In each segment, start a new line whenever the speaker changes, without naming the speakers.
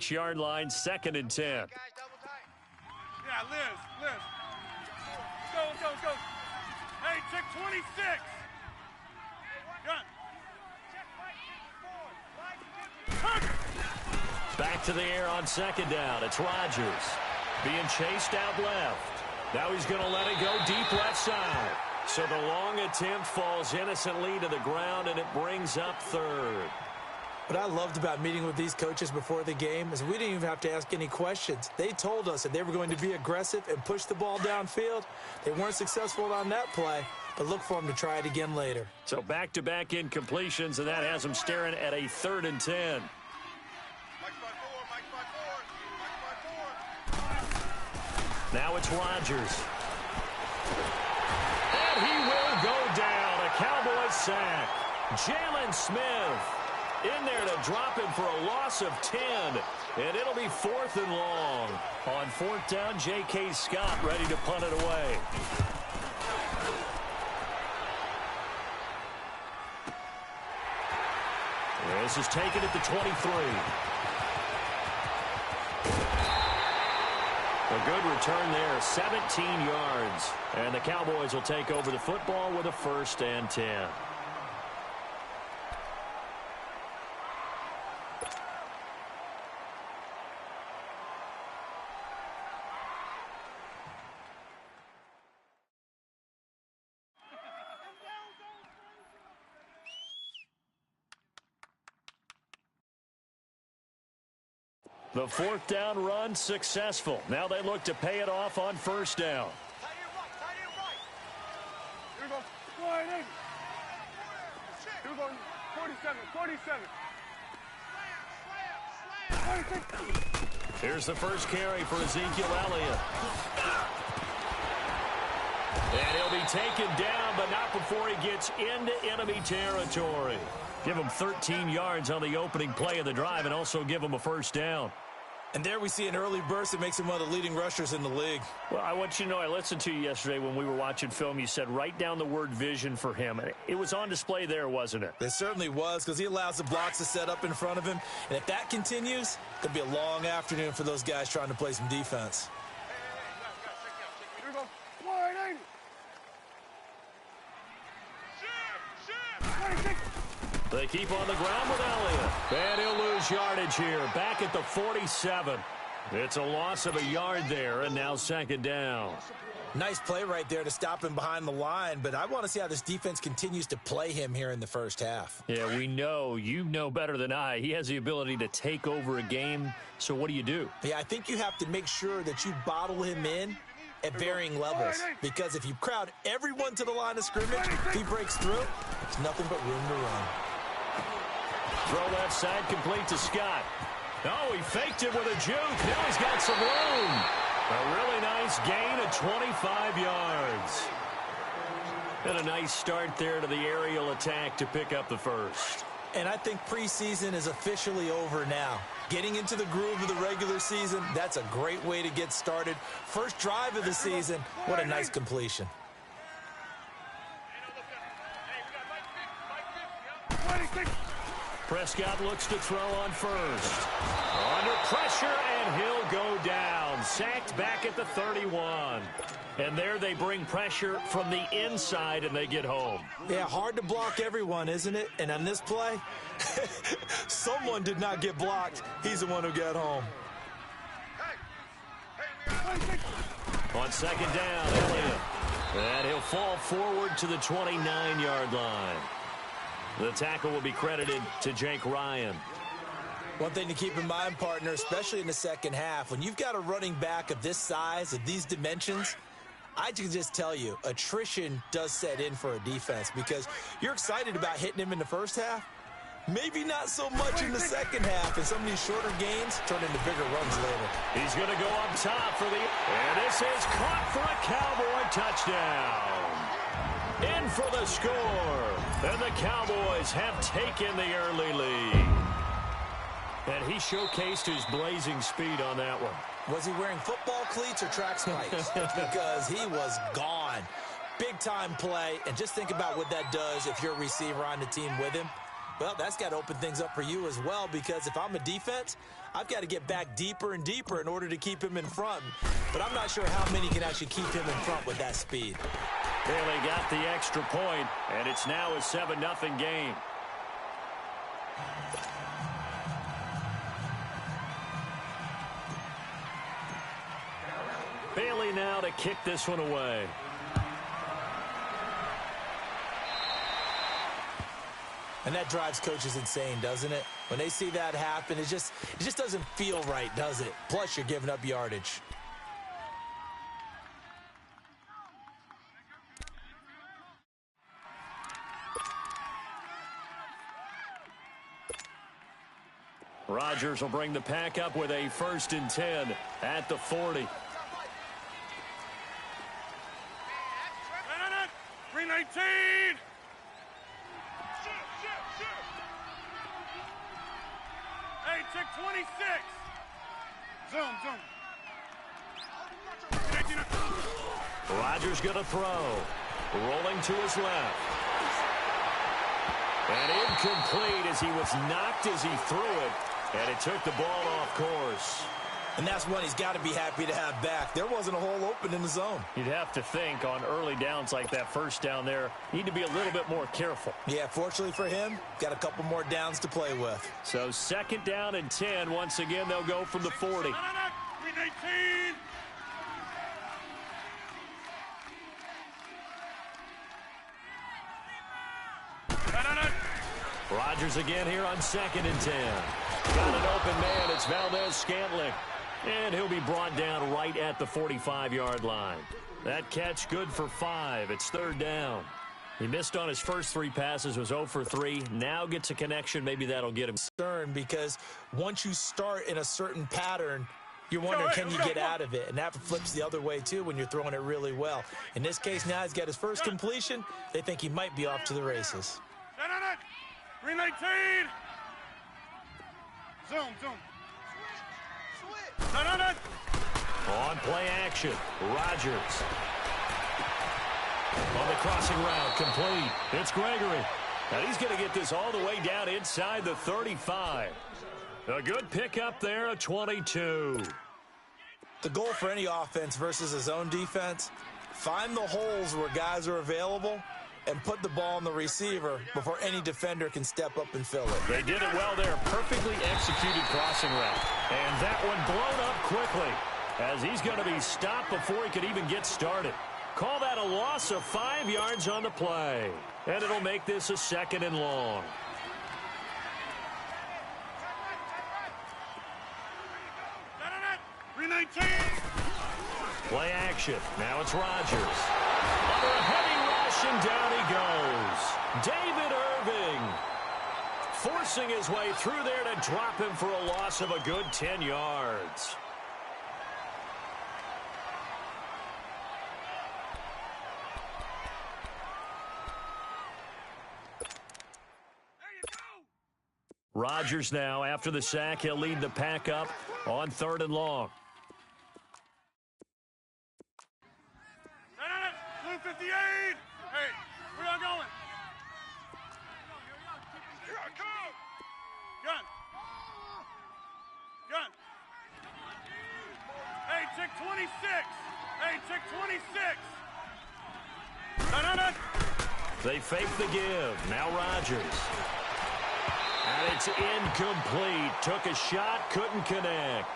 Yard line, 2nd and 10.
Yeah, Liz. Let's go. Hey, check 26.
Back to the air on 2nd down. It's Rodgers being chased out left. Now he's going to let it go deep left side. So the long attempt falls innocently to the ground, and it brings up 3rd.
What I loved about meeting with these coaches before the game is we didn't even have to ask any questions. They told us that they were going to be aggressive and push the ball downfield. They weren't successful on that play, but look for them to try it again later.
So back-to-back incompletions, and that has them staring at a 3rd and 10. Now it's Rodgers. And he will go down. A Cowboys sack. Jalen Smith in there to drop him for a loss of 10. And it'll be 4th and long. On 4th down, J.K. Scott ready to punt it away. This is taken at the 23. A good return there, 17 yards. And the Cowboys will take over the football with a 1st and 10. The 4th down run successful. Now they look to pay it off on 1st down.
Here we go. Here we go. 47.
Here's the first carry for Ezekiel Elliott. And he'll be taken down, but not before he gets into enemy territory. Give him 13 yards on the opening play of the drive and also give him a 1st down.
And there we see an early burst that makes him one of the leading rushers in the league.
Well, I want you to know, I listened to you yesterday when we were watching film. You said write down the word vision for him. It was on display there, wasn't it?
It certainly was, because he allows the blocks to set up in front of him. And if that continues, it'll be a long afternoon for those guys trying to play some defense.
Here we go. 180.
They keep on the ground with Elliott. And he'll lose yardage here. Back at the 47. It's a loss of a yard there, and now 2nd down.
Nice play right there to stop him behind the line, but I want to see how this defense continues to play him here in the 1st half.
Yeah, we know. You know better than I. He has the ability to take over a game, so what do?
Yeah, I think you have to make sure that you bottle him in at varying levels, because if you crowd everyone to the line of scrimmage, if he breaks through, there's nothing but room to run.
Throw left side complete to Scott. Oh, he faked it with a juke. Now he's got some room. A really nice gain of 25 yards. And a nice start there to the aerial attack to pick up the 1st.
And I think preseason is officially over now. Getting into the groove of the regular season, that's a great way to get started. First drive of the season, what a nice completion.
Prescott looks to throw on 1st. Under pressure, and he'll go down. Sacked back at the 31. And there they bring pressure from the inside, and they get home.
Yeah, hard to block everyone, isn't it? And on this play, someone did not get blocked. He's the one who got home.
On 2nd down, Elliott. And he'll fall forward to the 29-yard line. The tackle will be credited to Jake Ryan.
One thing to keep in mind, partner, especially in the 2nd half, when you've got a running back of this size, of these dimensions, I can just tell you, attrition does set in for a defense, because you're excited about hitting him in the 1st half. Maybe not so much in the 2nd half, and some of these shorter gains turn into bigger runs later.
He's going to go up top for the... And this is caught for a Cowboy touchdown. In for the score. And the Cowboys have taken the early lead. And he showcased his blazing speed on that one.
Was he wearing football cleats or track spikes? Because he was gone. Big-time play. And just think about what that does if you're a receiver on the team with him. Well, that's got to open things up for you as well, because if I'm a defense, I've got to get back deeper and deeper in order to keep him in front. But I'm not sure how many can actually keep him in front with that speed.
Bailey got the extra point, and it's now a 7-0 game. Bailey now to kick this one away.
And that drives coaches insane, doesn't it? When they see that happen, it just doesn't feel right, does it? Plus, you're giving up yardage.
Rodgers will bring the pack up with a 1st and 10 at the 40.
319! Hey, check 26! Zoom.
Rodgers going to throw. Rolling to his left. And incomplete as he was knocked as he threw it. And it took the ball off course.
And that's one he's got to be happy to have back. There wasn't a hole open in the zone.
You'd have to think on early downs like that first down there, need to be a little bit more careful.
Yeah, fortunately for him, got a couple more downs to play with.
So 2nd down and 10. Once again, they'll go from the 40.
319!
Rodgers again here on 2nd and 10. Got an open man. It's Valdez-Scantling. And he'll be brought down right at the 45-yard line. That catch good for 5. It's 3rd down. He missed on his first 3 passes, was 0 for 3. Now gets a connection. Maybe that'll get him.
Because once you start in a certain pattern, you're wondering, can you get out of it? And that flips the other way, too, when you're throwing it really well. In this case, now he's got his first completion. They think he might be off to the races.
319! Zoom.
On play action, Rodgers. On the crossing route, complete. It's Gregory. And he's going to get this all the way down inside the 35. A good pickup there, a 22.
The goal for any offense versus a zone defense, find the holes where guys are available and put the ball on the receiver before any defender can step up and fill it.
They did it well there. Perfectly executed crossing route. And that one blown up quickly as he's going to be stopped before he could even get started. Call that a loss of 5 yards on the play. And it'll make this a 2nd and long. Play action. Now it's Rodgers. Under a heavy rush, and down he goes. David Irving forcing his way through there to drop him for a loss of a good 10 yards. Rodgers now, after the sack, he'll lead the pack up on 3rd and long.
58! Hey, where y'all going? Here I come! Gun! Hey, check 26! Hey, check 26!
They fake the give. Now Rodgers. And it's incomplete. Took a shot, couldn't connect.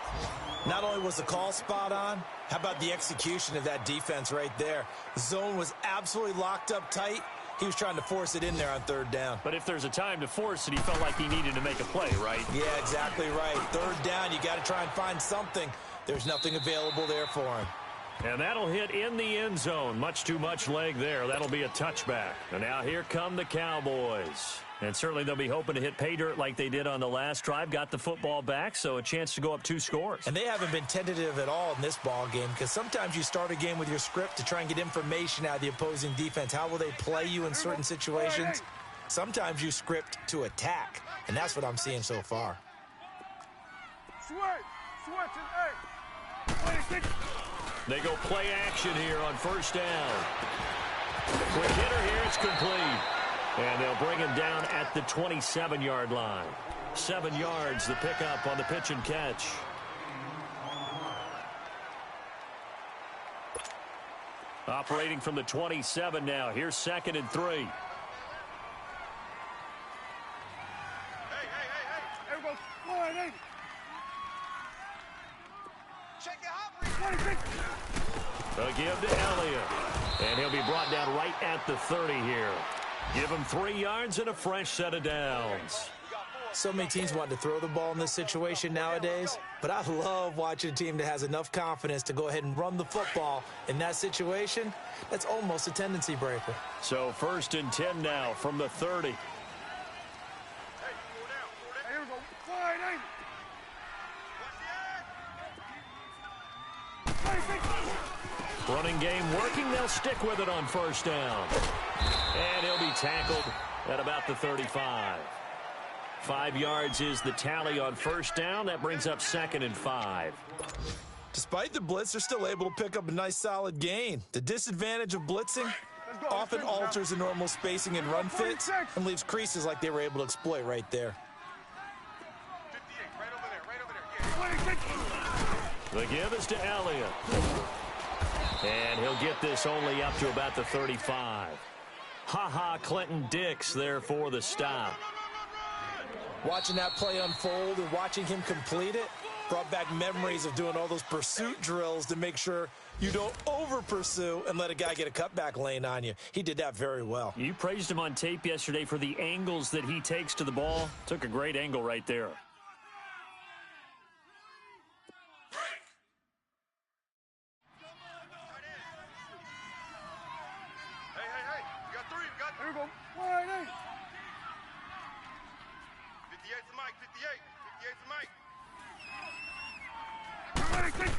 Not only was the call spot on, how about the execution of that defense right there? The zone was absolutely locked up tight. He was trying to force it in there on 3rd down.
But if there's a time to force it, he felt like he needed to make a play, right?
Yeah, exactly right. 3rd down, you got to try and find something. There's nothing available there for him.
And that'll hit in the end zone. Much too much leg there. That'll be a touchback. And now here come the Cowboys. And certainly they'll be hoping to hit pay dirt like they did on the last drive. Got the football back, so a chance to go up 2 scores.
And they haven't been tentative at all in this ball game, because sometimes you start a game with your script to try and get information out of the opposing defense. How will they play you in certain situations? Sometimes you script to attack, and that's what I'm seeing so far.
Switch and 26.
They go play action here on 1st down. Quick hitter here, it's complete. And they'll bring him down at the 27-yard line. 7 yards, the pickup on the pitch and catch. Operating from the 27 now. Here's 2nd and 3.
Hey, there we go. 180. Check it out. 26.
A give to Elliott. And he'll be brought down right at the 30 here. Give him 3 yards and a fresh set of downs.
So many teams want to throw the ball in this situation nowadays, but I love watching a team that has enough confidence to go ahead and run the football in that situation. That's almost a tendency breaker.
So 1st and 10 now from the 30.
Hey, here we go. 180. 26.
Running game working. They'll stick with it on 1st down. And he'll be tackled at about the 35. 5 yards is the tally on 1st down. That brings up 2nd and 5.
Despite the blitz, they're still able to pick up a nice solid gain. The disadvantage of blitzing often alters the normal spacing and run fits and leaves creases like they were able to exploit right there.
58, right over there. Yeah. 26.
The give is to Elliott. And he'll get this only up to about the 35. Ha-ha, Clinton Dix there for the stop.
Watching that play unfold and watching him complete it brought back memories of doing all those pursuit drills to make sure you don't over-pursue and let a guy get a cutback lane on you. He did that very well.
You praised him on tape yesterday for the angles that he takes to the ball. Took a great angle right there.
Hey. You got 3. Here we go. 180. 58 to Mike. 58 to Mike. 26.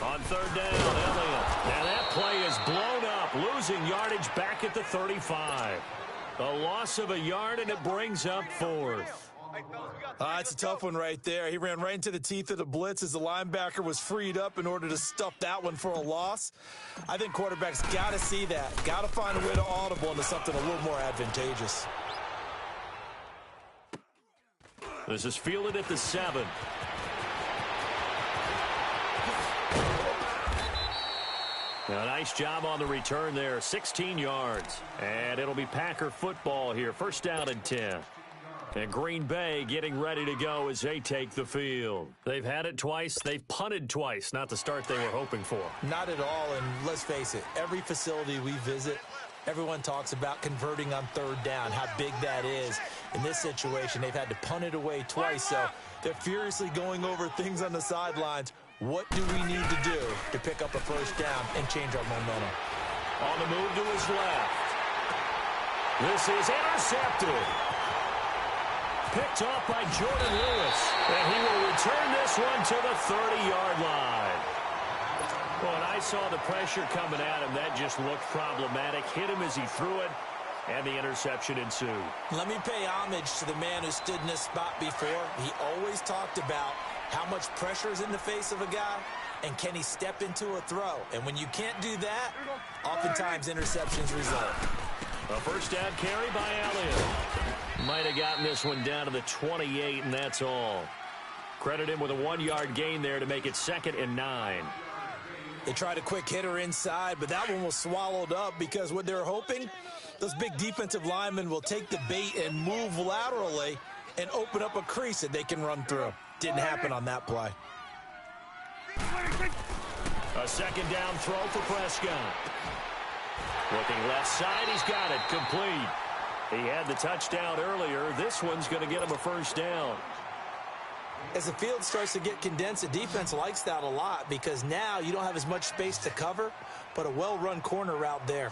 On 3rd down, Elliott. Now that play is blown up, losing yardage back at the 35. A loss of a yard, and it brings up 4th.
It's a tough one right there. He ran right into the teeth of the blitz as the linebacker was freed up in order to stuff that one for a loss. I think quarterbacks got to see that. Got to find a way to audible into something a little more advantageous.
This is fielded at the 7. Now, nice job on the return there. 16 yards. And it'll be Packer football here. 1st down and 10. And Green Bay getting ready to go as they take the field. They've had it twice. They've punted twice. Not the start they were hoping for.
Not at all, and let's face it, every facility we visit, everyone talks about converting on 3rd down, how big that is. In this situation, they've had to punt it away twice, so they're furiously going over things on the sidelines. What do we need to do to pick up a 1st down and change our momentum?
On the move to his left. This is intercepted. Picked off by Jordan Lewis. And he will return this one to the 30-yard line. Well, and I saw the pressure coming at him. That just looked problematic. Hit him as he threw it, and the interception ensued.
Let me pay homage to the man who stood in this spot before. He always talked about how much pressure is in the face of a guy, and can he step into a throw? And when you can't do that, oftentimes interceptions result.
A 1st down carry by Elliott. Might have gotten this one down to the 28, and that's all. Credit him with a 1-yard gain there to make it 2nd and 9.
They tried a quick hitter inside, but that one was swallowed up because what they're hoping, those big defensive linemen will take the bait and move laterally and open up a crease that they can run through. Didn't happen on that play.
A 2nd down throw for Prescott. Looking left side, he's got it, complete. He had the touchdown earlier. This one's going to get him a 1st down.
As the field starts to get condensed, the defense likes that a lot because now you don't have as much space to cover, but a well-run corner route there.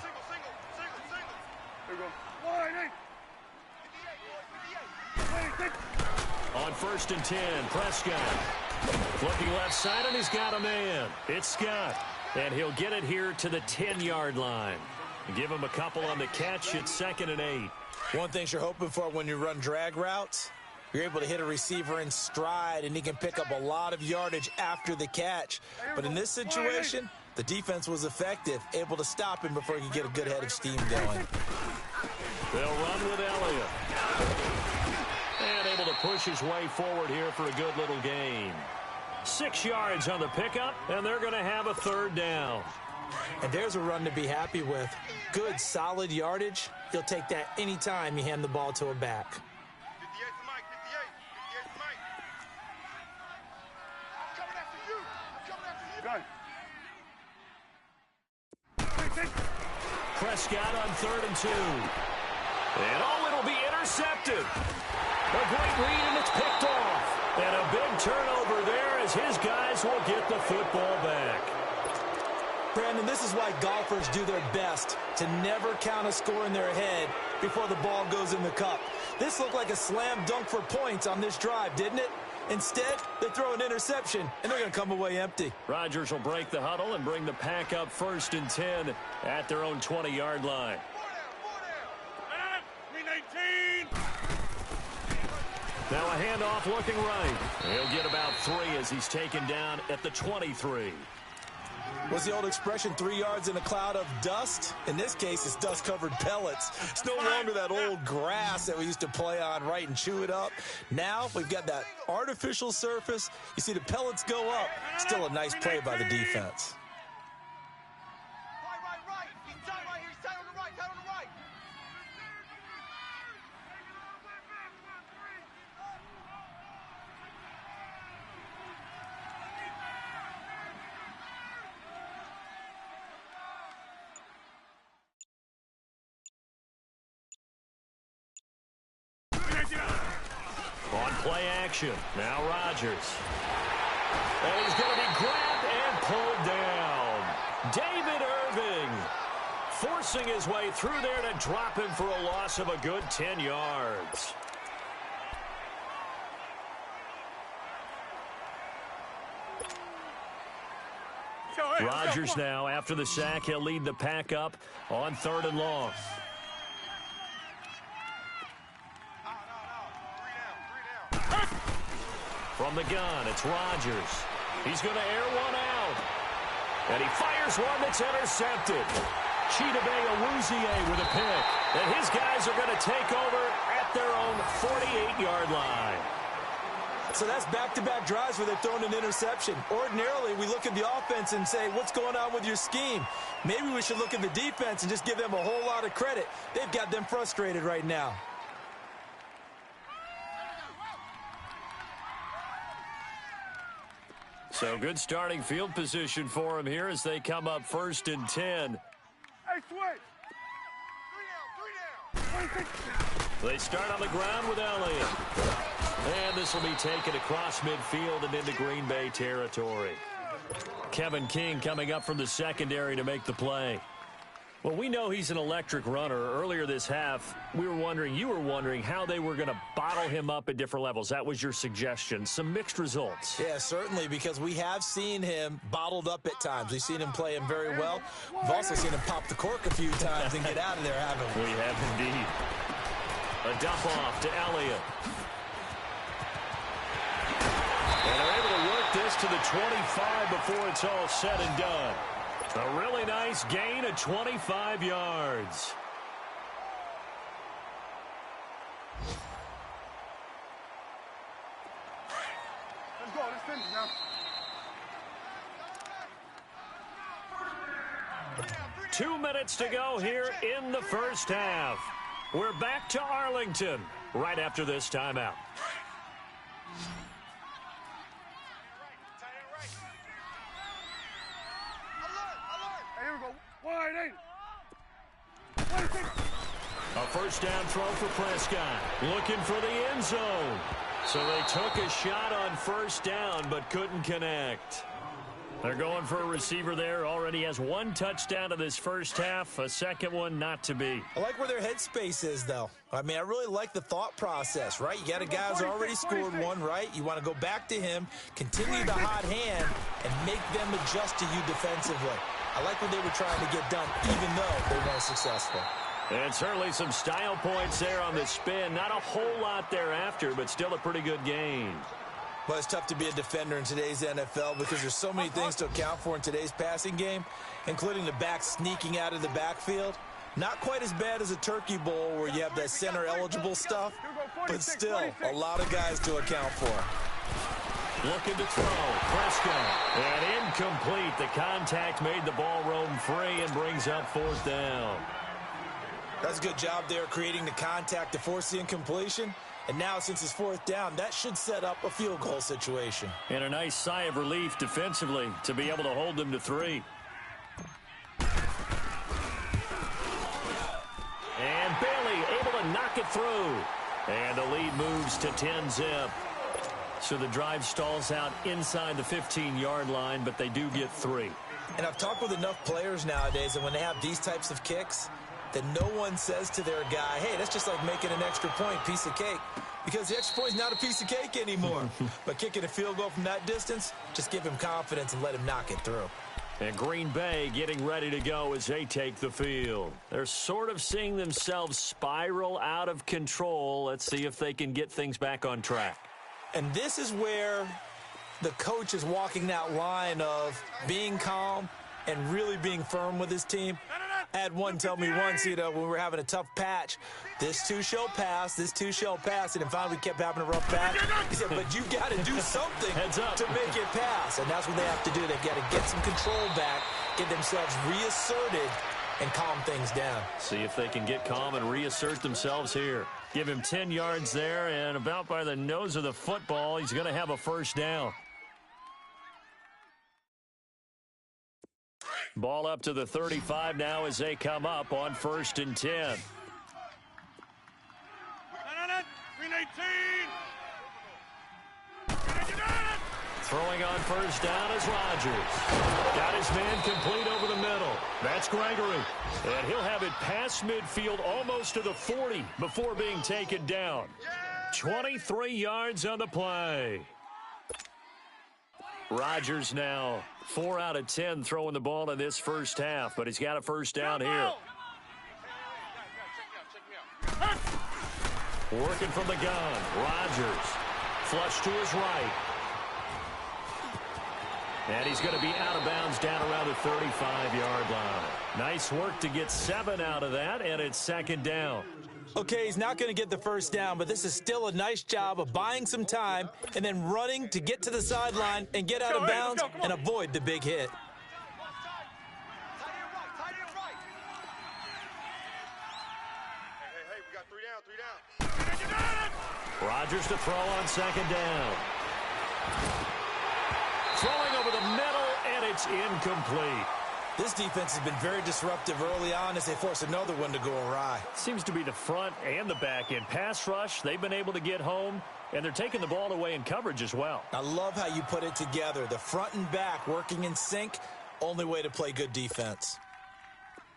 Here we go. 180.
On 1st and 10, Prescott. Looking left side, and he's got a man. It's Scott. And he'll get it here to the 10-yard line. Give him a couple on the catch. It's 2nd and 8.
One thing you're hoping for when you run drag routes, you're able to hit a receiver in stride, and he can pick up a lot of yardage after the catch. But in this situation, The defense was effective, able to stop him before he could get a good head of steam going.
They'll run with Elliott. And able to push his way forward here for a good little gain. 6 yards on the pickup, and they're going to have a third down.
And there's a run to be happy with. Good, solid yardage. He'll take that anytime you hand the ball to a back.
58 to Mike, 58 to Mike. I'm coming after you. I'm coming after you. Go.
Prescott on 3rd and 2. And it'll be intercepted. A great read, and it's picked off. And a big turnover there as his guys will get the football back.
Brandon, this is why golfers do their best to never count a score in their head before the ball goes in the cup. This looked like a slam dunk for points on this drive, didn't it? Instead, they throw an interception, and they're going to come away empty.
Rodgers will break the huddle and bring the pack up 1st and 10 at their own 20-yard line. Now a handoff looking right. He'll get about 3 as he's taken down at the 23.
What's the old expression, 3 yards in a cloud of dust? In this case, it's dust-covered pellets. It's no longer that old grass that we used to play on, right, and chew it up. Now we've got that artificial surface. You see the pellets go up. Still a nice play by the defense.
Right. He's tight right here. He's tight on the right. Tight on the right.
On play action, now Rodgers. And he's going to be grabbed and pulled down. David Irving forcing his way through there to drop him for a loss of a good 10 yards. Rodgers now, after the sack, he'll lead the pack up on 3rd and long. From the gun, it's Rodgers. He's going to air one out. And he fires one that's intercepted. Chidobe Awuzie with a pick. And his guys are going to take over at their own 48-yard line.
So that's back-to-back drives where they've thrown an interception. Ordinarily, we look at the offense and say, what's going on with your scheme? Maybe we should look at the defense and just give them a whole lot of credit. They've got them frustrated right now.
So good starting field position for him here as they come up 1st and 10.
Hey, switch. 3 down.
They start on the ground with Elliott. And this will be taken across midfield and into Green Bay territory. Kevin King coming up from the secondary to make the play. Well, we know he's an electric runner. Earlier this half, you were wondering how they were going to bottle him up at different levels. That was your suggestion. Some mixed results.
Yeah, certainly, because we have seen him bottled up at times. We've seen him play him very well. We've also seen him pop the cork a few times and get out of there, haven't we?
We have indeed. A dump off to Elliott. And they're able to work this to the 25 before it's all said and done. A really nice gain of 25 yards.
Let's go. Let's finish now.
2 minutes to go here in the first half. We're back to Arlington right after this timeout. A first down throw for Prescott. Looking for the end zone. So they took a shot on first down but couldn't connect. They're going for a receiver there. Already has 1 touchdown in this first half. A second one not to be.
I like where their headspace is, though. I mean, I really like the thought process, right? You got a guy who's already scored one, right? You want to go back to him, continue the hot hand, and make them adjust to you defensively. I like what they were trying to get done, even though they weren't successful.
And certainly some style points there on the spin. Not a whole lot thereafter, but still a pretty good gain.
Well, it's tough to be a defender in today's NFL because there's so many things to account for in today's passing game, including the back sneaking out of the backfield. Not quite as bad as a turkey bowl where you have that center-eligible stuff, but still a lot of guys to account for.
Looking to throw. Prescott. And incomplete. The contact made the ball roam free and brings up fourth down.
That's a good job there creating the contact to force the incompletion. And now, since it's fourth down, that should set up a field goal situation.
And a nice sigh of relief defensively to be able to hold them to 3. And Bailey able to knock it through. And the lead moves to 10-zip. So the drive stalls out inside the 15-yard line, but they do get 3.
And I've talked with enough players nowadays, and when they have these types of kicks, that no one says to their guy, hey, that's just like making an extra point, piece of cake. Because the extra point is not a piece of cake anymore. But kicking a field goal from that distance, just give him confidence and let him knock it through.
And Green Bay getting ready to go as they take the field. They're sort of seeing themselves spiral out of control. Let's see if they can get things back on track.
And this is where the coach is walking that line of being calm and really being firm with his team. I had one tell me once, when we were having a tough patch, this too shall pass, this too shall pass, and then finally we kept having a rough patch. He said, but you got to do something to make it pass, and that's what they have to do. They've got to get some control back, get themselves reasserted, and calm things down.
See if they can get calm and reassert themselves here. Give him 10 yards there, and about by the nose of the football, he's going to have a first down. Ball up to the 35 now as they come up on 1st and 10. Throwing on first down is Rodgers. Got his man complete over the middle. That's Gregory. And he'll have it past midfield almost to the 40 before being taken down. 23 yards on the play. Rodgers now 4 out of 10 throwing the ball in this first half, but he's got a first down here. Working from the gun. Rodgers. Flush to his right. And he's going to be out of bounds down around the 35-yard line. Nice work to get 7 out of that, and it's 2nd down.
Okay, he's not going to get the first down, but this is still a nice job of buying some time and then running to get to the sideline and get out of bounds and avoid the big hit.
Hey, we got 3 down.
Rodgers to throw on 2nd down. Throwing over the middle, and it's incomplete.
This defense has been very disruptive early on as they force another one to go awry.
Seems to be the front and the back end. Pass rush, they've been able to get home, and they're taking the ball away in coverage as well.
I love how you put it together. The front and back working in sync, only way to play good defense.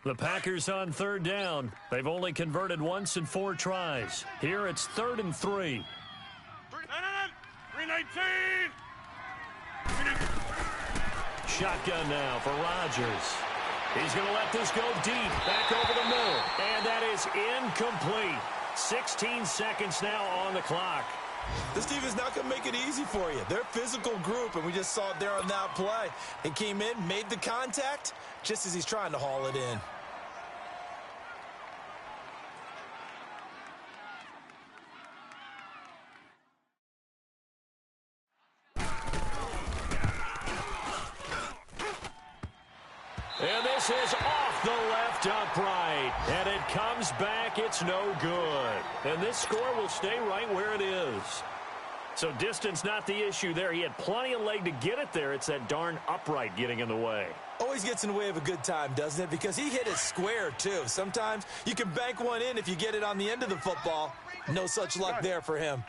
The Packers on 3rd down. They've only converted once in 4 tries. Here it's 3rd and 3.
319.
Shotgun now for Rodgers. He's going to let this go deep, back over the middle, and that is incomplete. 16 seconds now on the clock.
This defense is not going to make it easy for you. They're a physical group, and we just saw it there on that play. He came in, made the contact, just as he's trying to haul it in.
And this is off the left upright. And it comes back. It's no good. And this score will stay right where it is. So distance not the issue there. He had plenty of leg to get it there. It's that darn upright getting in the way.
Always gets in the way of a good time, doesn't it? Because he hit it square, too. Sometimes you can bank one in if you get it on the end of the football. No such luck there for him.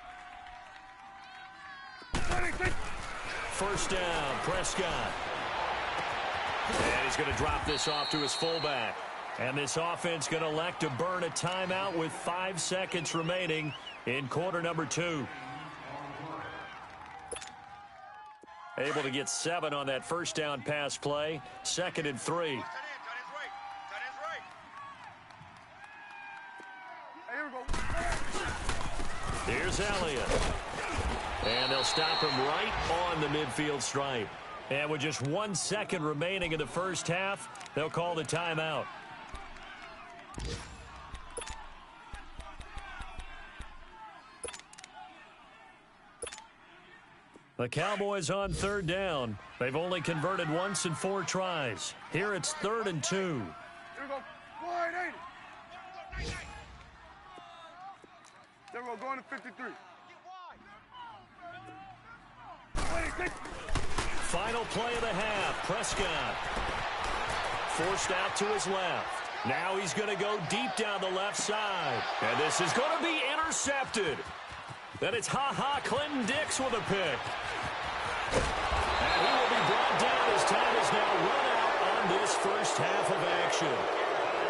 First down, Prescott. And he's going to drop this off to his fullback. And this offense going to elect to burn a timeout with 5 seconds remaining in quarter number 2. Able to get 7 on that first down pass play. 2nd and 3. Here's Elliott. And they'll stop him right on the midfield stripe. And with just 1 second remaining in the first half, they'll call the timeout. The Cowboys on third down. They've only converted once in 4 tries. Here it's 3rd and 2.
Here we go. Wide 80. There we go. Going to 53.
Final play of the half. Prescott forced out to his left. Now he's going to go deep down the left side. And this is going to be intercepted. Then it's Clinton Dix with a pick. And he will be brought down as time is now run out on this first half of action.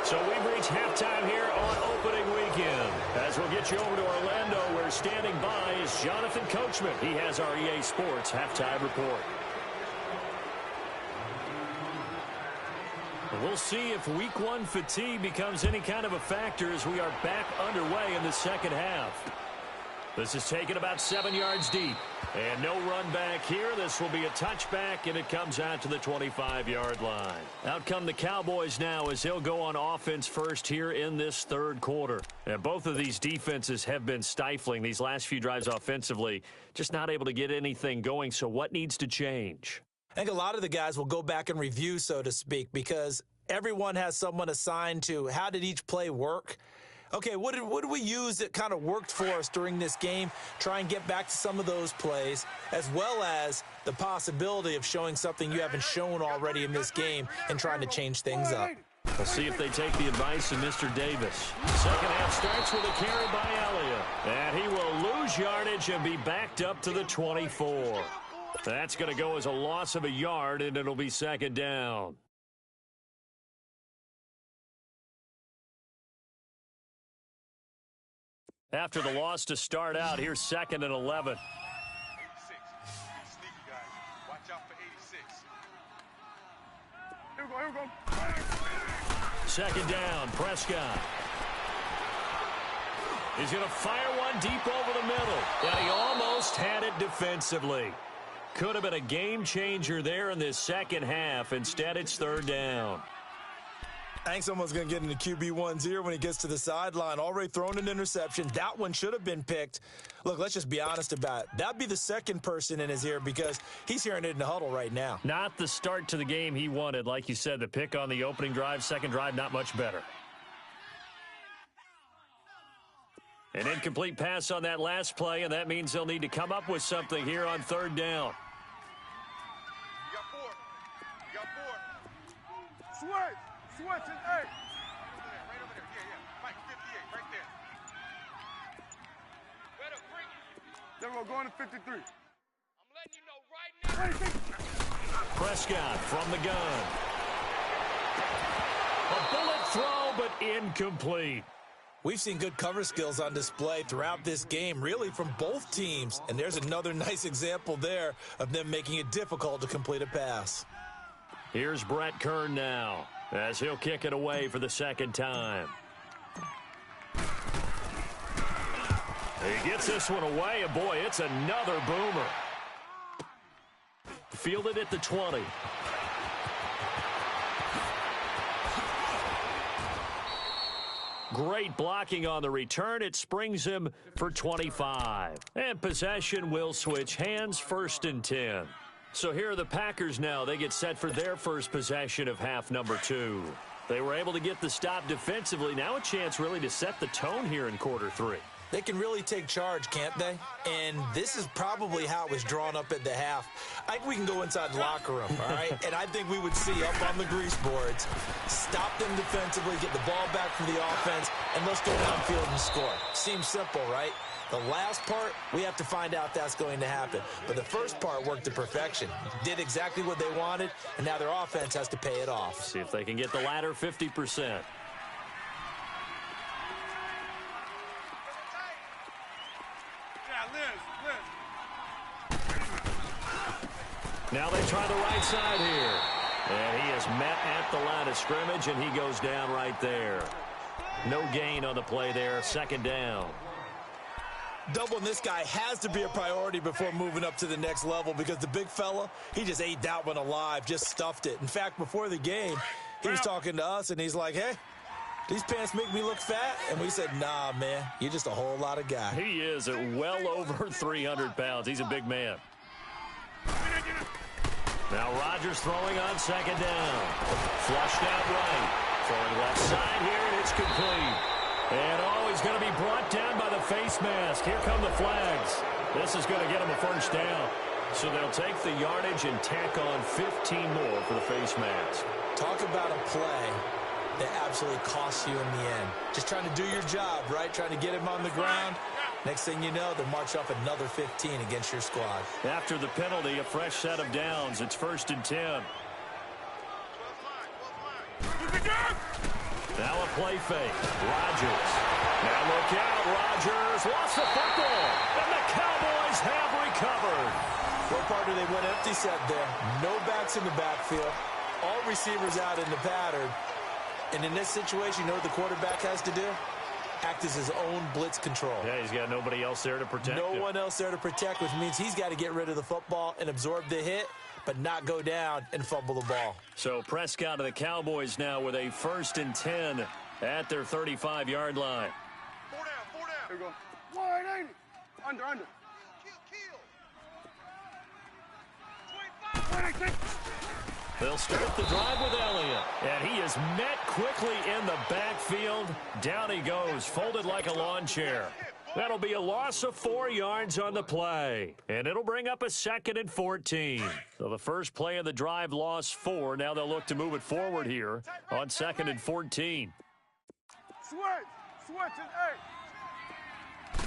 So we've reached halftime here on opening weekend. As we'll get you over to Orlando, where standing by is Jonathan Coachman. He has our EA Sports halftime report. We'll see if week 1 fatigue becomes any kind of a factor as we are back underway in the second half. This is taken about 7 yards deep. And no run back here. This will be a touchback, and it comes out to the 25-yard line. Out come the Cowboys now as they'll go on offense first here in this third quarter. And both of these defenses have been stifling these last few drives offensively. Just not able to get anything going, so what needs to change?
I think a lot of the guys will go back and review, so to speak, because everyone has someone assigned to how did each play work. Okay, what did we use that kind of worked for us during this game? Try and get back to some of those plays, as well as the possibility of showing something you haven't shown already in this game and trying to change things up.
We'll see if they take the advice of Mr. Davis. Second half starts with a carry by Elliott. And he will lose yardage and be backed up to the 24. That's going to go as a loss of a yard, and it'll be second down. After the loss to start out, here's 2nd and 11.
86. Sneaky guys. Watch out for 86. Here we go.
Second down, Prescott. He's going to fire one deep over the middle. And he almost had it defensively. Could have been a game changer there in this second half. Instead, it's 3rd down.
I think someone's going to get into QB1's ear when he gets to the sideline. Already thrown an interception. That one should have been picked. Look, let's just be honest about it. That'd be the second person in his ear because he's hearing it in the huddle right now.
Not the start to the game he wanted. Like you said, the pick on the opening drive, second drive, not much better. An incomplete pass on that last play, and that means they'll need to come up with something here on 3rd down.
You got 4. Switch it, hey. Right over there. Yeah. Mike, 58, right there. Better bring it. There we go, going to 53. I'm letting you know right now.
Prescott from the gun. A bullet throw, but incomplete.
We've seen good cover skills on display throughout this game, really from both teams. And there's another nice example there of them making it difficult to complete a pass.
Here's Brett Kern now, as he'll kick it away for the second time. He gets this one away, and boy, it's another boomer. Fielded at the 20. Great blocking on the return. It springs him for 25. And possession will switch hands, 1st and 10. So here are the Packers now. They get set for their first possession of half number 2. They were able to get the stop defensively. Now a chance really to set the tone here in quarter 3.
They can really take charge, can't they? And this is probably how it was drawn up at the half. I think we can go inside the locker room, all right? And I think we would see up on the grease boards, stop them defensively, get the ball back from the offense, and let's go downfield and score. Seems simple, right? The last part, we have to find out that's going to happen. But the first part worked to perfection. Did exactly what they wanted, and now their offense has to pay it off.
See if they can get the latter 50%.
Yeah, Liz.
Now they try the right side here. And he is met at the line of scrimmage, and he goes down right there. No gain on the play there, second down.
Doubling this guy has to be a priority before moving up to the next level because the big fella, he just ate that one alive, just stuffed it. In fact, before the game, he was talking to us, and he's like, hey, these pants make me look fat? And we said, nah, man, you're just a whole lot of guy.
He is at well over 300 pounds. He's a big man. Now Rodgers throwing on second down. Flushed out right. Throwing left side here, and it's complete. And, he's going to be brought down by the face mask. Here come the flags. This is going to get him a first down. So they'll take the yardage and tack on 15 more for the face mask.
Talk about a play that absolutely costs you in the end. Just trying to do your job, right? Trying to get him on the ground. Next thing you know, they'll march up another 15 against your squad.
After the penalty, a fresh set of downs. It's 1st and 10. Now a play fake. Rodgers. Now look out. Rodgers lost the football. And the Cowboys have recovered.
What part do they went empty set there? No backs in the backfield. All receivers out in the pattern. And in this situation, you know what the quarterback has to do? Act as his own blitz control.
Yeah, he's got nobody else there to protect him.
No one else there to protect, which means he's got to get rid of the football and absorb the hit, but not go down and fumble the ball.
So Prescott to the Cowboys now with a 1st and 10 at their 35-yard line.
4 down, 4 down.
Here we go. Wide, ain't it? Under.
Kill.
They'll start the drive with Elliott. And he is met quickly in the backfield. Down he goes, folded like a lawn chair. That'll be a loss of 4 yards on the play. And it'll bring up a 2nd and 14. So the first play of the drive lost 4. Now they'll look to move it forward here on 2nd and 14.
Switch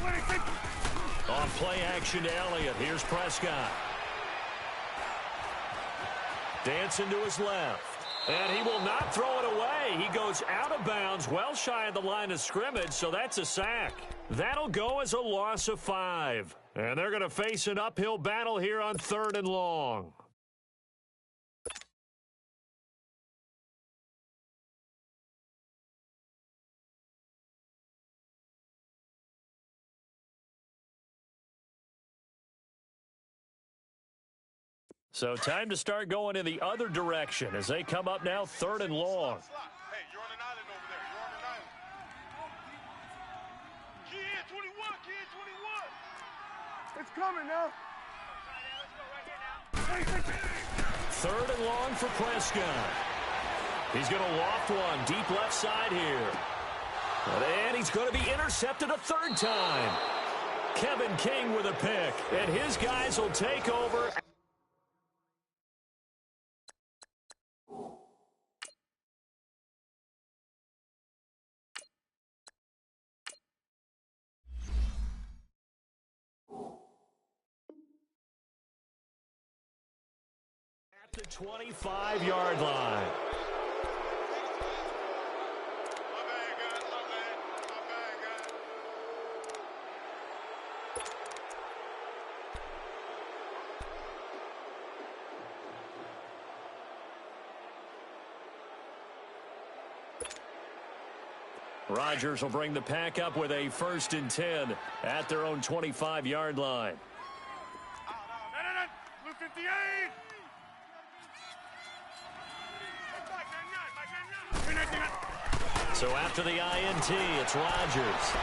and 8.
Off play action to Elliott. Here's Prescott. Dancing to his left. And he will not throw it away. He goes out of bounds, well shy of the line of scrimmage, so that's a sack. That'll go as a loss of 5. And they're going to face an uphill battle here on 3rd and long. So time to start going in the other direction as they come up now 3rd and long.
Hey, you're on an island over there. You're on an island. Kid 21, kid 21.
It's coming now.
Let's go right here now.
3rd and long for Prescott. He's going to loft one deep left side here. And he's going to be intercepted a 3rd time. Kevin King with a pick. And his guys will take over. The 25-yard line. Rodgers will bring the pack up with a 1st and 10 at their own 25-yard line.
Blue 58.
So after the INT, it's Rodgers.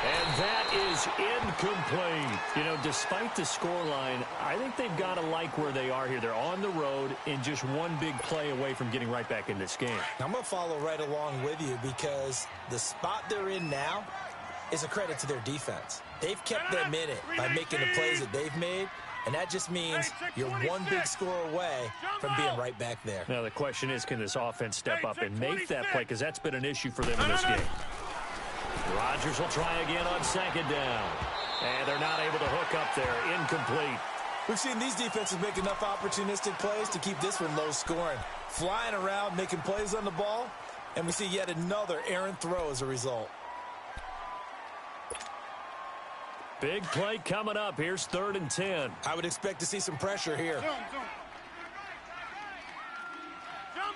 And that is incomplete. You know, despite the scoreline, I think they've got to like where they are here. They're on the road and just one big play away from getting right back in this game.
I'm going to follow right along with you because the spot they're in now is a credit to their defense. They've kept them in it by making the plays that they've made. And that just means you're one big score away from being right back there.
Now, the question is, can this offense step up and make that play? Because that's been an issue for them in this game. Rodgers will try again on 2nd down. And they're not able to hook up there. Incomplete.
We've seen these defenses make enough opportunistic plays to keep this one low scoring. Flying around, making plays on the ball. And we see yet another errant throw as a result.
Big play coming up. Here's 3rd and 10.
I would expect to see some pressure here.
Jump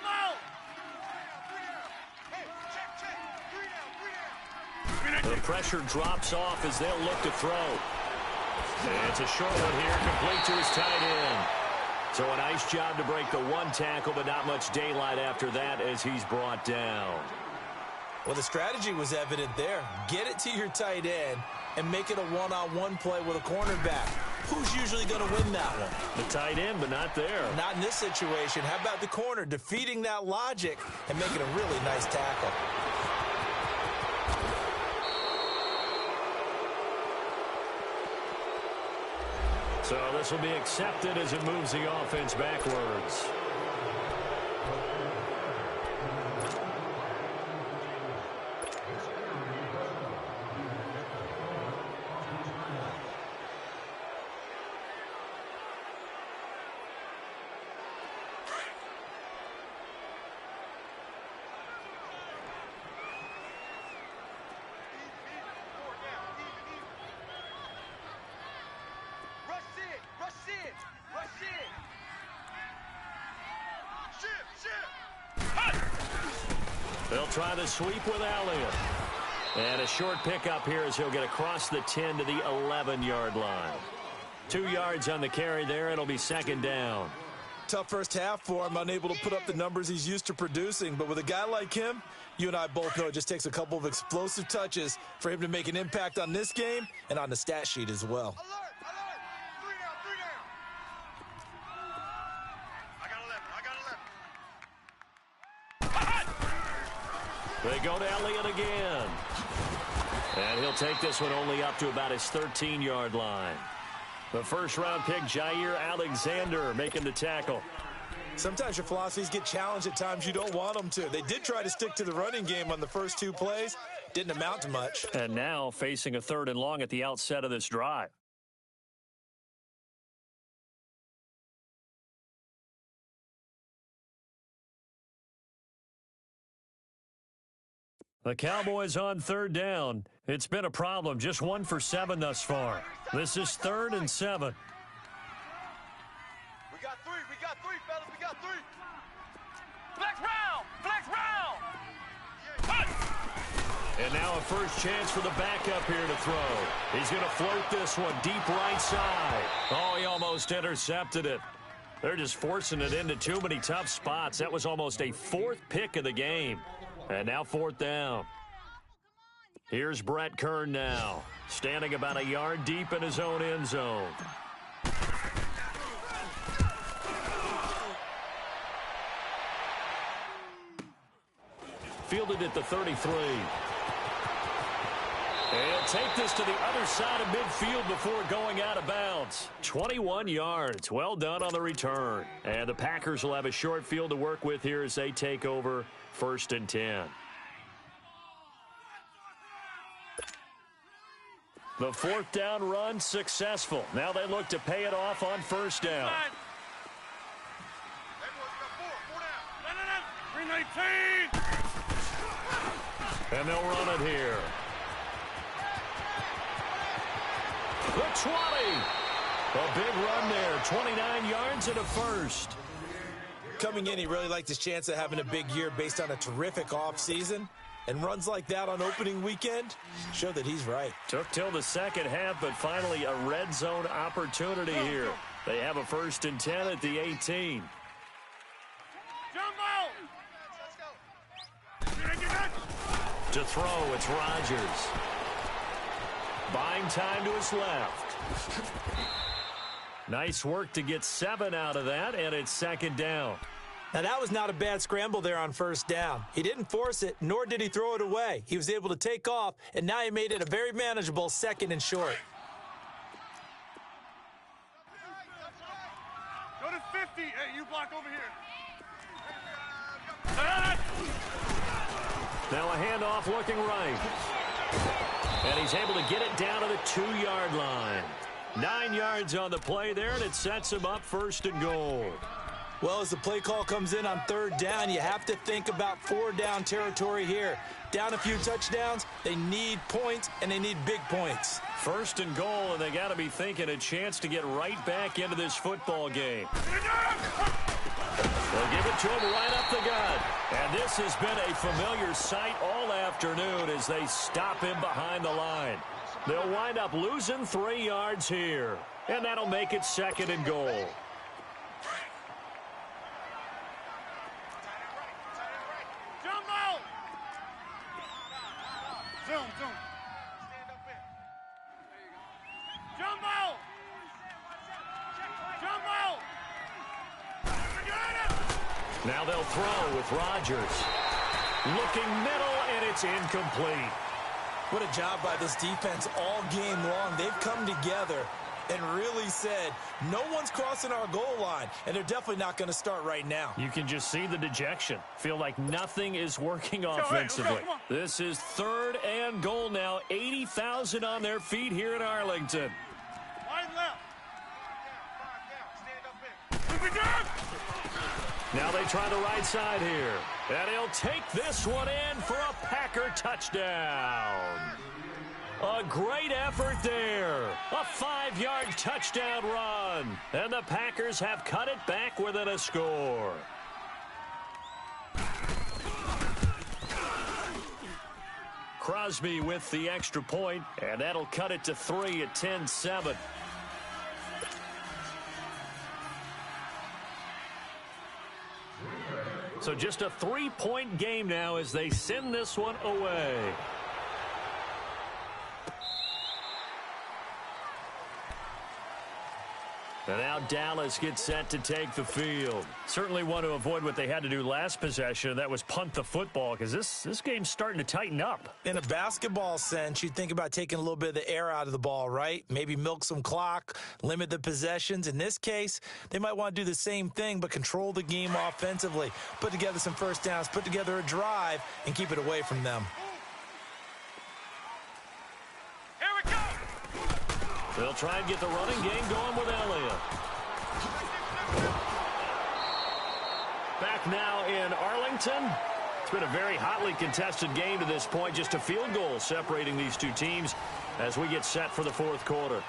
out. Hey, check. 3 down.
The pressure drops off as they'll look to throw. And it's a short one here, complete to his tight end. So a nice job to break the one tackle, but not much daylight after that as he's brought down.
Well, the strategy was evident there. Get it to your tight end and make it a one-on-one play with a cornerback. Who's usually going to win that one?
The tight end, but not there.
Not in this situation. How about the corner defeating that logic and making a really nice tackle?
So this will be accepted as it moves the offense backwards. They'll try the sweep with Elliott. And a short pickup here as he'll get across the 10 to the 11-yard line. 2 yards on the carry there. It'll be second down.
Tough first half for him, unable to put up the numbers he's used to producing. But with a guy like him, you and I both know it just takes a couple of explosive touches for him to make an impact on this game and on the stat sheet as well.
Alert! Alert! 3 down! 3 down! I got 11.
They go to Elliott again. And he'll take this one only up to about his 13-yard line. The first-round pick, Jair Alexander, making the tackle.
Sometimes your philosophies get challenged at times you don't want them to. They did try to stick to the running game on the first 2 plays. Didn't amount to much.
And now facing a 3rd and long at the outset of this drive. The Cowboys on 3rd down. It's been a problem. Just 1 for 7 thus far. This is 3rd and 7.
We got 3, fellas, we got 3.
Flex round!
And now a first chance for the backup here to throw. He's going to float this one deep right side. Oh, he almost intercepted it. They're just forcing it into too many tough spots. That was almost a 4th pick of the game. And now 4th down. Here's Brett Kern now, standing about a yard deep in his own end zone. Fielded at the 33. And take this to the other side of midfield before going out of bounds. 21 yards. Well done on the return. And the Packers will have a short field to work with here as they take over 1st and 10. The 4th down run successful. Now they look to pay it off on 1st down.
Hey, boys, we got 4 down.
319!
And they'll run it here. The 20. A big run there. 29 yards and a first.
Coming in, he really liked his chance of having a big year based on a terrific offseason. And runs like that on opening weekend show that he's right.
Took till the second half, but finally a red zone opportunity here. They have a 1st and 10 at the 18.
Jumbo!
To throw, it's Rodgers. Buying time to his left. Nice work to get 7 out of that, and it's 2nd down.
Now, that was not a bad scramble there on 1st down. He didn't force it, nor did he throw it away. He was able to take off, and now he made it a very manageable 2nd and short.
Go to 50. Hey, you block over here.
Now a handoff looking right. And he's able to get it down to the 2-yard line. 9 yards on the play there, and it sets him up 1st and goal.
Well, as the play call comes in on 3rd down, you have to think about 4-down territory here. Down a few touchdowns, they need points, and they need big points.
1st and goal, and they got to be thinking a chance to get right back into this football game. They'll give it to him right up the gut. And this has been a familiar sight all afternoon as they stop him behind the line. They'll wind up losing 3 yards here, and that'll make it 2nd and goal.
Jump out! Zoom, zoom.
Stand up in. There you go.
Jump out! Jump out!
Now they'll throw with Rodgers. Looking middle, and it's incomplete.
What a job by this defense all game long. They've come together and really said, no one's crossing our goal line, and they're definitely not going to start right now.
You can just see the dejection. Feel like nothing is working offensively. This is 3rd and goal now. 80,000 on their feet here in Arlington.
Wide left.
5 down. Stand up in.
Now they try the right side here. And he'll take this one in for a Packer touchdown. A great effort there. A 5-yard touchdown run. And the Packers have cut it back within a score. Crosby with the extra point, and that'll cut it to 3 at 10-7. So just a 3-point game now as they send this one away. And now Dallas gets set to take the field. Certainly want to avoid what they had to do last possession, and that was punt the football, because this game's starting to tighten up.
In a basketball sense, you think about taking a little bit of the air out of the ball, right? Maybe milk some clock, limit the possessions. In this case, they might want to do the same thing, but control the game offensively. Put together some first downs, put together a drive, and keep it away from them.
Here we go!
They'll try and get the running game going with Elliott. Back now in Arlington. It's been a very hotly contested game to this point. Just a field goal separating these two teams as we get set for the 4th quarter.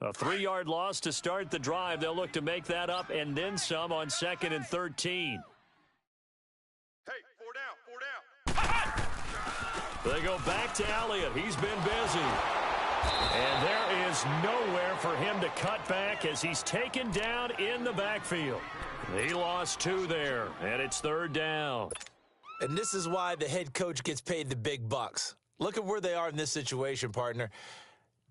A 3-yard loss to start the drive. They'll look to make that up and then some on 2nd and 13.
Hey, 4 down.
They go back to Elliott. He's been busy. And there is nowhere for him to cut back as he's taken down in the backfield. He lost 2 there, and it's 3rd down.
And this is why the head coach gets paid the big bucks. Look at where they are in this situation, partner.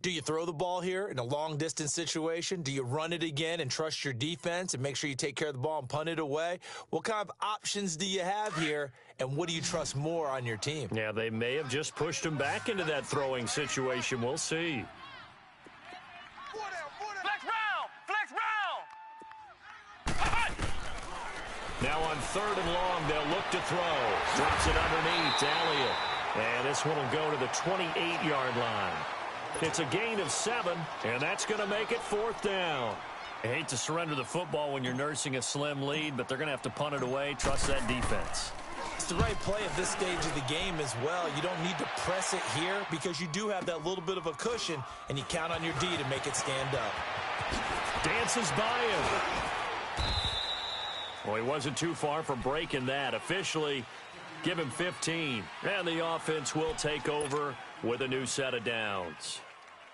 Do you throw the ball here in a long-distance situation? Do you run it again and trust your defense and make sure you take care of the ball and punt it away? What kind of options do you have here, and what do you trust more on your team?
Yeah, they may have just pushed him back into that throwing situation. We'll see.
4 down.
Flex round! Flex round!
Now on 3rd and long, they'll look to throw. Drops it underneath to Elliott. And this one will go to the 28-yard line. It's a gain of 7, and that's going to make it 4th down. I hate to surrender the football when you're nursing a slim lead, but they're going to have to punt it away. Trust that defense.
It's the right play at this stage of the game as well. You don't need to press it here because you do have that little bit of a cushion, and you count on your D to make it stand up.
Dances by him. Well, he wasn't too far from breaking that. Officially, give him 15. And the offense will take over with a new set of downs.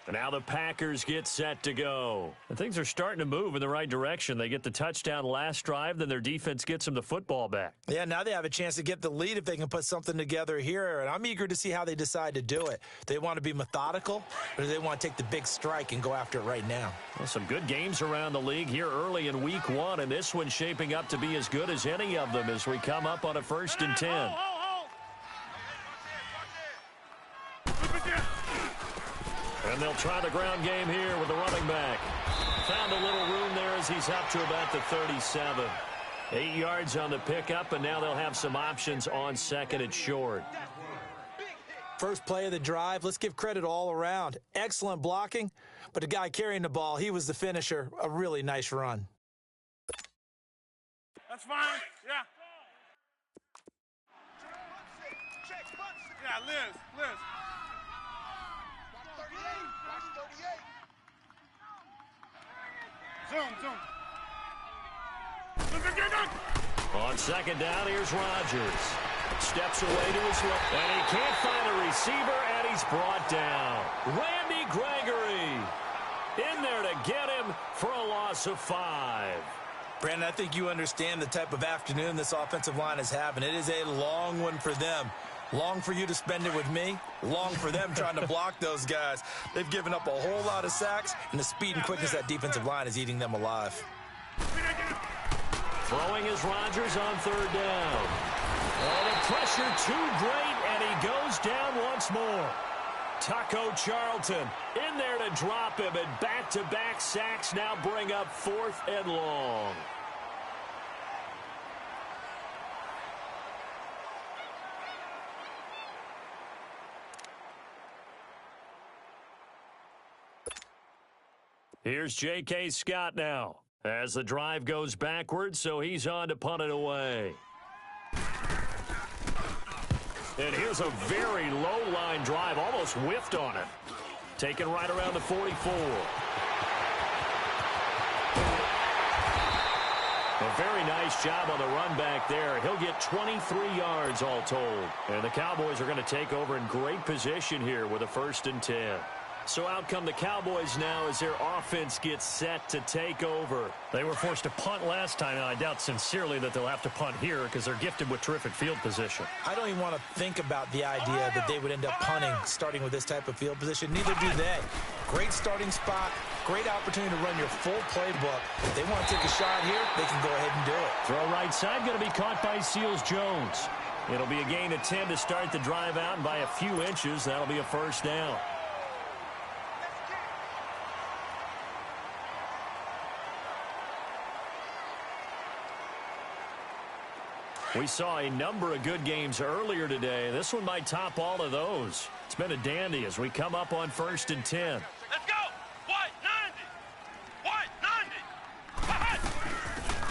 And now the Packers get set to go. And things are starting to move in the right direction. They get the touchdown last drive, then their defense gets them the football back.
Yeah, now they have a chance to get the lead if they can put something together here. And I'm eager to see how they decide to do it. Do they want to be methodical, or do they want to take the big strike and go after it right now?
Well, some good games around the league here early in week 1, and this one's shaping up to be as good as any of them as we come up on a 1st and 10. And they'll try the ground game here with the running back. Found a little room there as he's up to about the 37. 8 yards on the pickup, and now they'll have some options on 2nd and short.
First play of the drive, let's give credit all around. Excellent blocking, but the guy carrying the ball, he was the finisher. A really nice run.
That's fine. Yeah. Yeah, Liz.
Watch 38. Watch 38.
Zoom.
On second down, here's Rodgers. Steps away to his left, and he can't find a receiver, and he's brought down. Randy Gregory in there to get him for a loss of 5.
Brandon, I think you understand the type of afternoon this offensive line is having. It is a long one for them. Long for you to spend it with me. Long for them trying to block those guys. They've given up a whole lot of sacks, and the speed and quickness of that defensive line is eating them alive.
Throwing is Rodgers on third down. Oh, the pressure too great, and he goes down once more. Taco Charlton in there to drop him, and back-to-back sacks now bring up 4th and long. Here's J.K. Scott now as the drive goes backwards, so he's on to punt it away. And here's a very low-line drive, almost whiffed on it. Taken right around the 44. A very nice job on the run back there. He'll get 23 yards all told. And the Cowboys are going to take over in great position here with a 1st and 10. So out come the Cowboys now as their offense gets set to take over.
They were forced to punt last time, and I doubt sincerely that they'll have to punt here because they're gifted with terrific field position.
I don't even want to think about the idea that they would end up punting starting with this type of field position. Neither do they. Great starting spot, great opportunity to run your full playbook. If they want to take a shot here, they can go ahead and do it.
Throw right side, going to be caught by Seals-Jones. It'll be a gain of 10 to start the drive out, and by a few inches, that'll be a 1st down. We saw a number of good games earlier today. This one might top all of those. It's been a dandy as we come up on 1st and 10.
Let's go. White 90.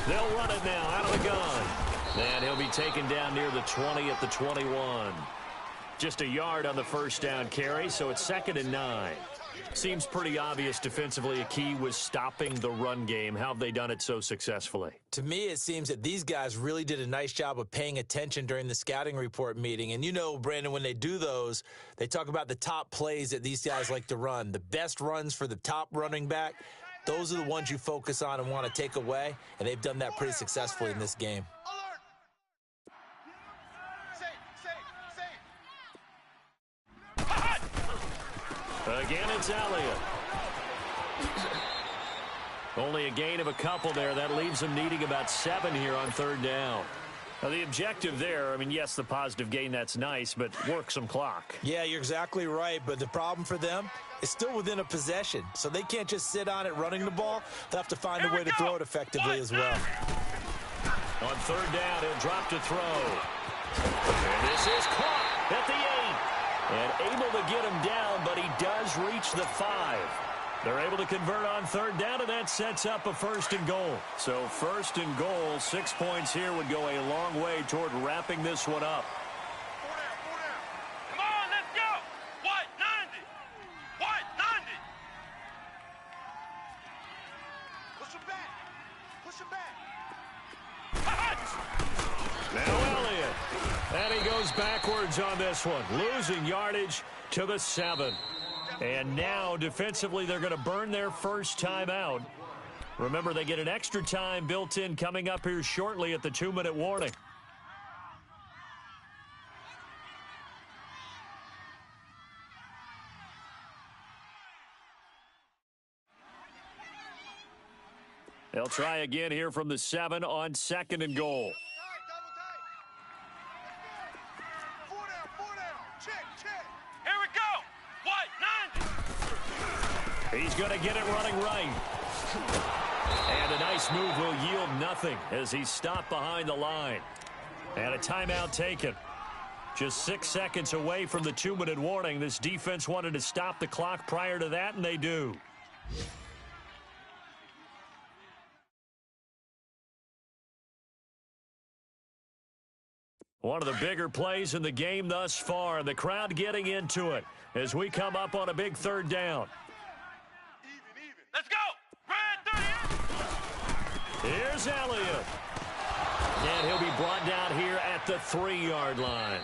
They'll run it now out of the gun. And he'll be taken down near the 20 at the 21. Just a yard on the 1st down carry, so it's 2nd and 9. Seems pretty obvious defensively a key was stopping the run game. How have they done it so successfully?
To me, it seems that these guys really did a nice job of paying attention during the scouting report meeting. And you know, Brandon, when they do those, they talk about the top plays that these guys like to run. The best runs for the top running back, those are the ones you focus on and want to take away. And they've done that pretty successfully in this game.
Again, it's Elliott. Only a gain of a couple there. That leaves them needing about 7 here on 3rd down. Now, the objective there, I mean, yes, the positive gain, that's nice, but work some clock.
Yeah, you're exactly right, but the problem for them is still within a possession, so they can't just sit on it running the ball. They'll have to find a way to throw it effectively as well.
On 3rd down, he'll drop to throw. And this is caught at the 8. And able to get him down, but he does reach the 5. They're able to convert on 3rd down, and that sets up a 1st and goal. So 1st and goal, 6 points here would go a long way toward wrapping this one up.
4 down. Come on, let's go. White 90. White 90.
Push him back. Push him back.
Now Elliott. And he goes backwards on this one, losing yardage to the 7. And now, defensively, they're going to burn their first time out. Remember, they get an extra time built in coming up here shortly at the 2-minute warning. They'll try again here from the 7 on 2nd and goal. He's going to get it running right. And a nice move will yield nothing as he's stopped behind the line. And a timeout taken. Just 6 seconds away from the 2-minute warning. This defense wanted to stop the clock prior to that, and they do.
One of the bigger plays in the game thus far, and the crowd getting into it as we come up on a big third down.
Let's go! Red 30!
Here's Elliott. And he'll be brought down here at the 3-yard line.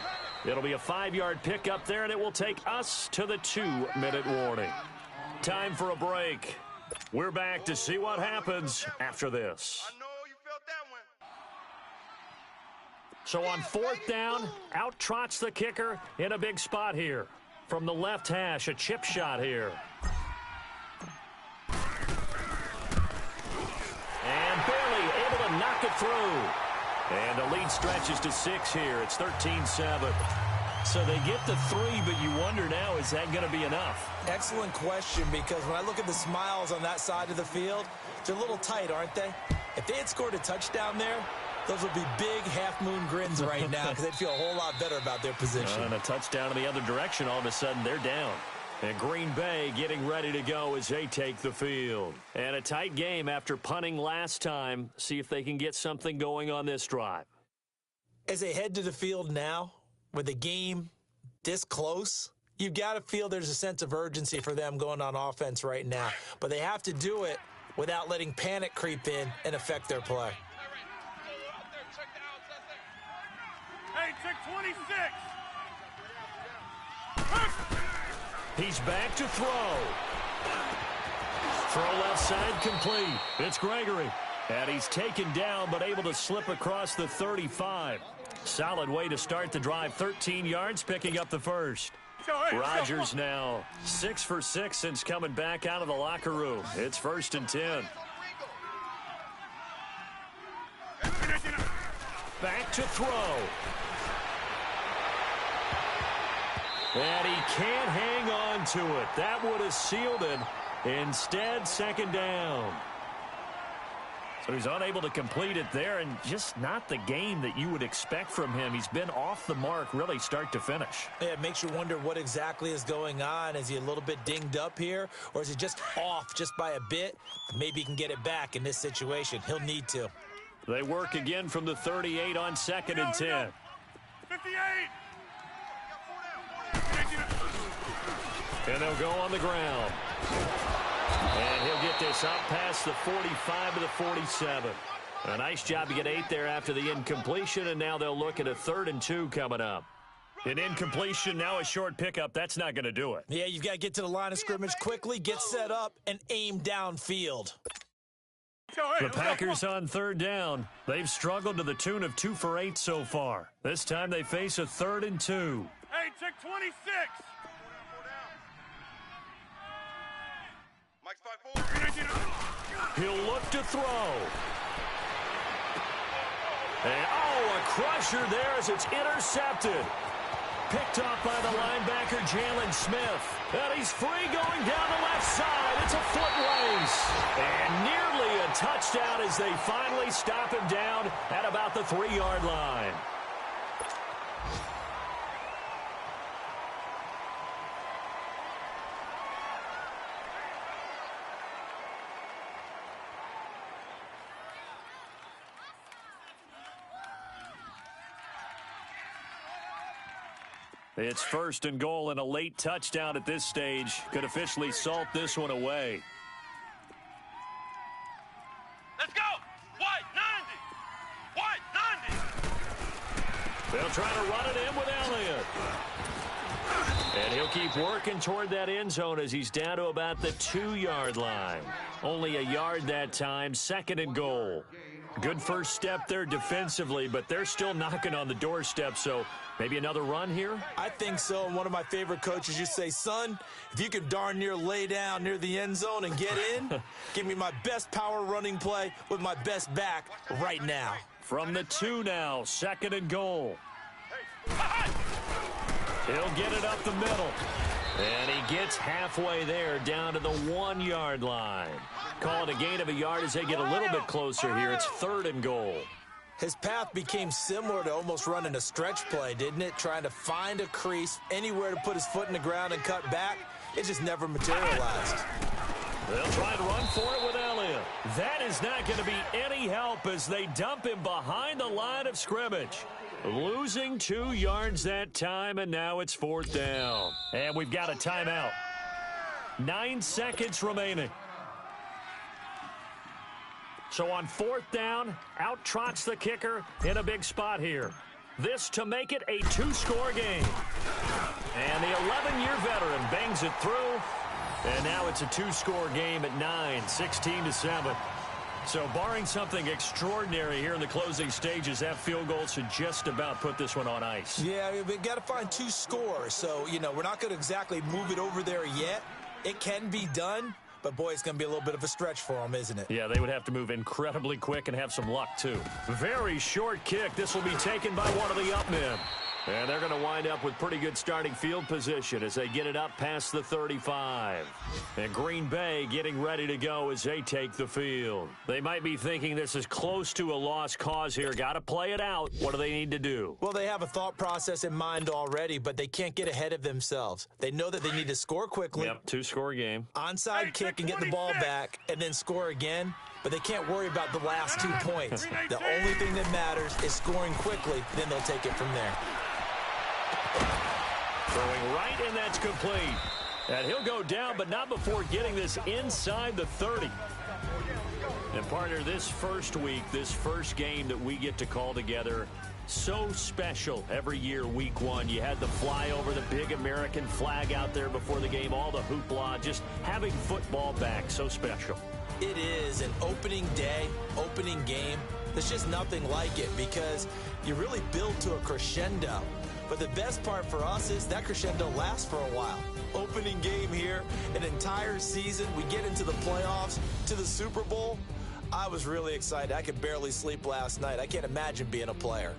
It'll be a 5-yard pickup there, and it will take us to the 2-minute warning. Time for a break. We're back to see what happens after this.
I know you felt that one.
So on 4th down, out trots the kicker in a big spot here. From the left hash, a chip shot here. And barely able to knock it through. And the lead stretches to 6 here. It's 13-7. So they get to 3, but you wonder now, is that going to be enough?
Excellent question, because when I look at the smiles on that side of the field, they're a little tight, aren't they? If they had scored a touchdown there, those would be big half-moon grins right now because they'd feel a whole lot better about their position.
And a touchdown in the other direction, all of a sudden they're down. And Green Bay getting ready to go as they take the field. And a tight game after punting last time. See if they can get something going on this drive.
As they head to the field now, with the game this close, you've got to feel there's a sense of urgency for them going on offense right now. But they have to do it without letting panic creep in and affect their play.
Hey, check 26!
He's back to throw. Throw left side complete. It's Gregory. And he's taken down but able to slip across the 35. Solid way to start the drive. 13 yards, picking up the first. Rodgers now 6 for 6 since coming back out of the locker room. It's 1st and 10. Back to throw. And he can't hang on to it. That would have sealed it. Instead, 2nd down. So he's unable to complete it there, and just not the game that you would expect from him. He's been off the mark really start to finish.
Yeah, it makes you wonder what exactly is going on. Is he a little bit dinged up here, or is he just off just by a bit? Maybe he can get it back in this situation. He'll need to.
They work again from the 38 on 2nd and 10.
58!
And they'll go on the ground. And he'll get this up past the 45 to the 47. A nice job to get 8 there after the incompletion, and now they'll look at a 3rd and 2 coming up. An incompletion, now a short pickup. That's not going to do it.
Yeah, you've got to get to the line of scrimmage quickly, get set up, and aim downfield.
The Packers on 3rd down. They've struggled to the tune of 2 for 8 so far. This time they face a 3rd and 2.
Hey, check 26!
Mike's 5-4.
He'll look to throw. And, a crusher there as it's intercepted. Picked off by the linebacker, Jalen Smith. And he's free going down the left side. It's a foot race. And nearly a touchdown as they finally stop him down at about the 3-yard line. It's 1st and goal, and a late touchdown at this stage could officially salt this one away.
Let's go! White 90! White 90!
They'll try to run it in with Elliott. And he'll keep working toward that end zone as he's down to about the 2-yard line. Only a yard that time, 2nd and goal. Good first step there defensively, but they're still knocking on the doorstep, so maybe another run here?
I think so. And one of my favorite coaches used to say, son, if you can darn near lay down near the end zone and get in, give me my best power running play with my best back right now.
From the 2 now, 2nd and goal. He'll get it up the middle. And he gets halfway there down to the 1-yard line. Call it a gain of a yard as they get a little bit closer here. It's 3rd and goal.
His path became similar to almost running a stretch play, didn't it? Trying to find a crease, anywhere to put his foot in the ground and cut back. It just never materialized.
They'll try to run for it with Elliott. That is not going to be any help as they dump him behind the line of scrimmage. Losing 2 yards that time, and now it's 4th down. And we've got a timeout. 9 seconds remaining. So on 4th down, out trots the kicker in a big spot here. This to make it a 2-score game. And the 11-year veteran bangs it through. And now it's a 2-score game at 9, 16-7. So barring something extraordinary here in the closing stages, that field goal should just about put this one on ice.
Yeah, we've got to find 2 scores. So, we're not going to exactly move it over there yet. It can be done, but, boy, it's going to be a little bit of a stretch for them, isn't it?
Yeah, they would have to move incredibly quick and have some luck, too. Very short kick. This will be taken by one of the up men. And they're going to wind up with pretty good starting field position as they get it up past the 35. And Green Bay getting ready to go as they take the field. They might be thinking this is close to a lost cause here. Got to play it out. What do they need to do?
Well, they have a thought process in mind already, but they can't get ahead of themselves. They know that they need to score quickly.
Yep, 2-score game.
Onside kick and get the ball back and then score again. But they can't worry about the last 2 points. The only thing that matters is scoring quickly. Then they'll take it from there.
Throwing right, and that's complete. And he'll go down, but not before getting this inside the 30. And, partner, this first week, this first game that we get to call together, so special every year, week 1. You had the flyover, the big American flag out there before the game, all the hoopla, just having football back, so special.
It is an opening day, opening game. There's just nothing like it because you really build to a crescendo. But the best part for us is that crescendo lasts for a while. Opening game here, an entire season. We get into the playoffs, to the Super Bowl. I was really excited. I could barely sleep last night. I can't imagine being a player.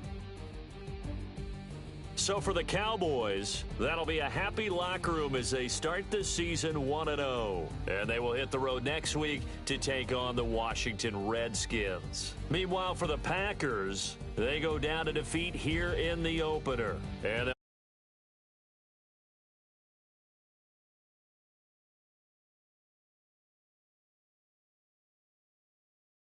So for the Cowboys, that'll be a happy locker room as they start the season 1-0. And they will hit the road next week to take on the Washington Redskins. Meanwhile, for the Packers, they go down to defeat here in the opener. And